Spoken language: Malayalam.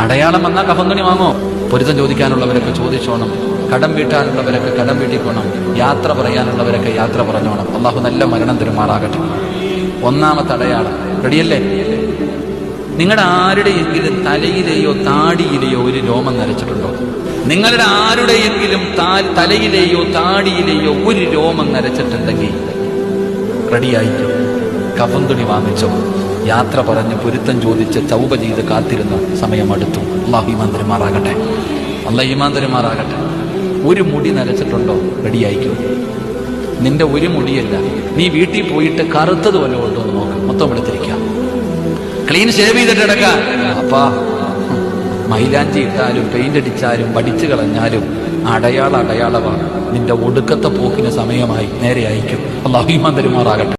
അടയാളം വന്നാൽ കഫൻ തുണി വാങ്ങോ? പൊരുത്തം ചോദിക്കാനുള്ളവരൊക്കെ ചോദിച്ചോണം, കടം വീട്ടാനുള്ളവരൊക്കെ കടം വീട്ടിക്കോണം, യാത്ര പറയാനുള്ളവരൊക്കെ യാത്ര പറഞ്ഞോണം. അള്ളാഹു നല്ല മരണം തരുമാറാകട്ടെ. ഒന്നാമത്തെ അടയാളം റെഡിയല്ലേ? നിങ്ങളുടെ ആരുടെയെങ്കിലും തലയിലെയോ താടിയിലെയോ ഒരു രോമം നരച്ചിട്ടുണ്ടോ? നിങ്ങളുടെ ആരുടെയെങ്കിലും തലയിലെയോ താടിയിലെയോ ഒരു രോമം നരച്ചിട്ടുണ്ടെങ്കിൽ റെഡിയായിക്കോ, കഫൻ തുണി വാങ്ങിച്ചോ, യാത്ര പറഞ്ഞ് പൊരുത്തം ചോദിച്ച് തൗബ ചെയ്ത് കാത്തിരുന്ന സമയം അടുത്തു. അള്ളാഹു ഈമാൻ തരുമാറാകട്ടെ. അള്ളാഹു ഈമാൻ തരുമാറാകട്ടെ. ഒരു മുടി നരച്ചിട്ടുണ്ടോ? റെഡിയായിക്കോ. നിന്റെ ഒരു മുടിയല്ല, നീ വീട്ടിൽ പോയിട്ട് കറുത്തത് വല്ല കൊണ്ടോ നോക്ക്, മൊത്തം എടുത്തിരിക്കാം. ക്ലീൻ ഷേവ് ചെയ്തിട്ട് എടുക്കാൻ. അപ്പാ മൈലാഞ്ചി ഇട്ടാലും പെയിന്റ് അടിച്ചാലും പഠിച്ചു കളഞ്ഞാലും അടയാളമാണ്. നിന്റെ ഒടുക്കത്തെ പോക്കിന് സമയമായി, നേരെ അയക്കും. അള്ളാഹു ഈമാൻ തരുമാറാകട്ടെ.